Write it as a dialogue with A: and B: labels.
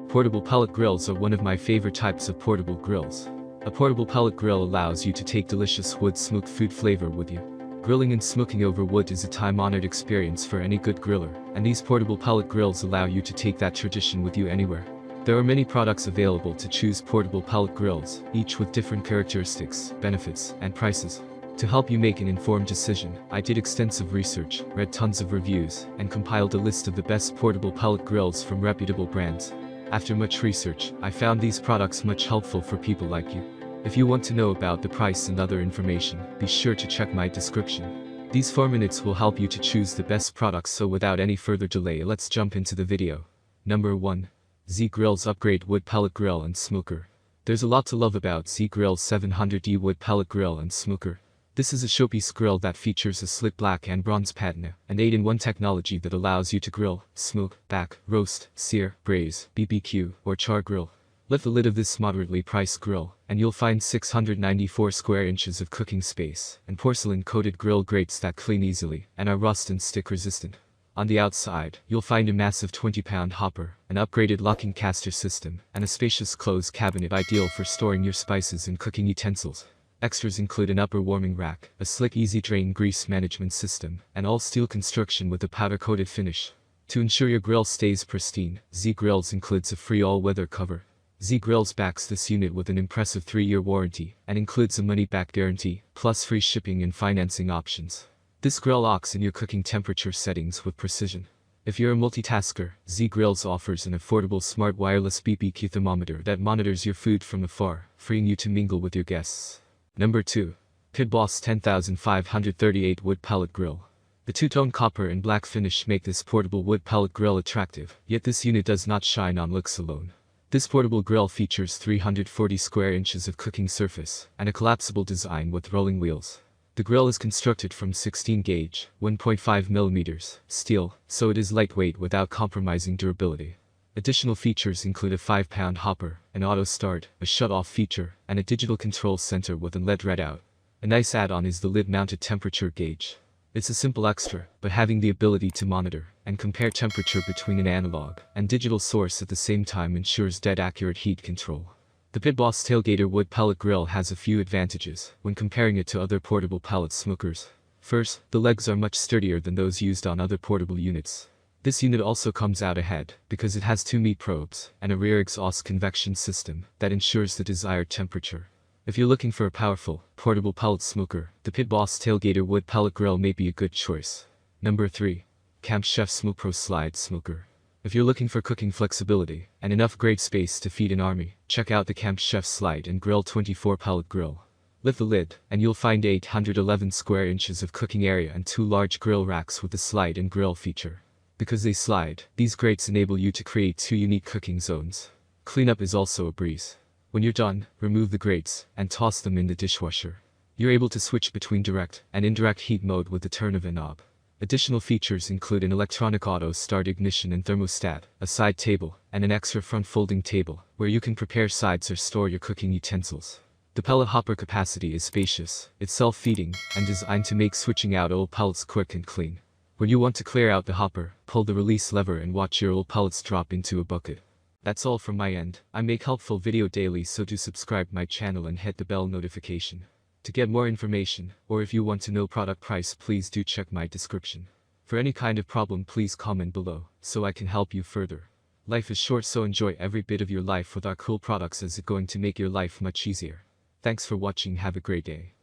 A: Portable pellet grills are one of my favorite types of portable grills. A portable pellet grill allows you to take delicious wood-smoked food flavor with you. Grilling and smoking over wood is a time-honored experience for any good griller, and these portable pellet grills allow you to take that tradition with you anywhere. There are many products available to choose portable pellet grills, each with different characteristics, benefits, and prices. To help you make an informed decision, I did extensive research, read tons of reviews, and compiled a list of the best portable pellet grills from reputable brands. After much research, I found these products much helpful for people like you. If you want to know about the price and other information, be sure to check my description. These 4 minutes will help you to choose the best products, so without any further delay, let's jump into the video. Number 1. ZGrills Upgrade Wood Pellet Grill and Smoker. There's a lot to love about ZGrills 700D Wood Pellet Grill and Smoker. This is a showpiece grill that features a slick black and bronze patina, an 8-in-1 technology that allows you to grill, smoke, bake, roast, sear, braise, BBQ, or char grill. Lift the lid of this moderately priced grill, and you'll find 694 square inches of cooking space, and porcelain-coated grill grates that clean easily, and are rust and stick resistant. On the outside, you'll find a massive 20-pound hopper, an upgraded locking caster system, and a spacious closed cabinet ideal for storing your spices and cooking utensils. Extras include an upper warming rack, a slick easy-drain grease management system, and all-steel construction with a powder-coated finish. To ensure your grill stays pristine, ZGrills includes a free all-weather cover. ZGrills backs this unit with an impressive 3-year warranty, and includes a money-back guarantee, plus free shipping and financing options. This grill locks in your cooking temperature settings with precision. If you're a multitasker, ZGrills offers an affordable smart wireless BBQ thermometer that monitors your food from afar, freeing you to mingle with your guests. Number 2. Pitboss 10538 Wood Pellet Grill. The two-tone copper and black finish make this portable wood pellet grill attractive, yet this unit does not shine on looks alone. This portable grill features 340 square inches of cooking surface, and a collapsible design with rolling wheels. The grill is constructed from 16-gauge, 1.5mm steel, so it is lightweight without compromising durability. Additional features include a 5-pound hopper, an auto start, a shut-off feature, and a digital control center with a LED readout. A nice add-on is the lid-mounted temperature gauge. It's a simple extra, but having the ability to monitor and compare temperature between an analog and digital source at the same time ensures dead-accurate heat control. The Pitboss Tailgater Wood Pellet Grill has a few advantages when comparing it to other portable pellet smokers. First, the legs are much sturdier than those used on other portable units. This unit also comes out ahead because it has 2 meat probes and a rear exhaust convection system that ensures the desired temperature. If you're looking for a powerful, portable pellet smoker, the Pitboss Tailgater Wood Pellet Grill may be a good choice. Number 3. Camp Chef Smoo Pro Slide Smoker. If you're looking for cooking flexibility and enough great space to feed an army, check out the Camp Chef Slide and Grill 24 Pellet Grill. Lift the lid, and you'll find 811 square inches of cooking area and 2 large grill racks with the slide and grill feature. Because they slide, these grates enable you to create 2 unique cooking zones. Cleanup is also a breeze. When you're done, remove the grates and toss them in the dishwasher. You're able to switch between direct and indirect heat mode with the turn of a knob. Additional features include an electronic auto start ignition and thermostat, a side table, and an extra front folding table, where you can prepare sides or store your cooking utensils. The pellet hopper capacity is spacious, it's self-feeding, and designed to make switching out old pellets quick and clean. When you want to clear out the hopper, pull the release lever and watch your old pellets drop into a bucket. That's all from my end. I make helpful video daily, so do subscribe my channel and hit the bell notification. To get more information, or if you want to know product price, please do check my description. For any kind of problem, please comment below, so I can help you further. Life is short, so enjoy every bit of your life with our cool products, as it's going to make your life much easier. Thanks for watching, have a great day.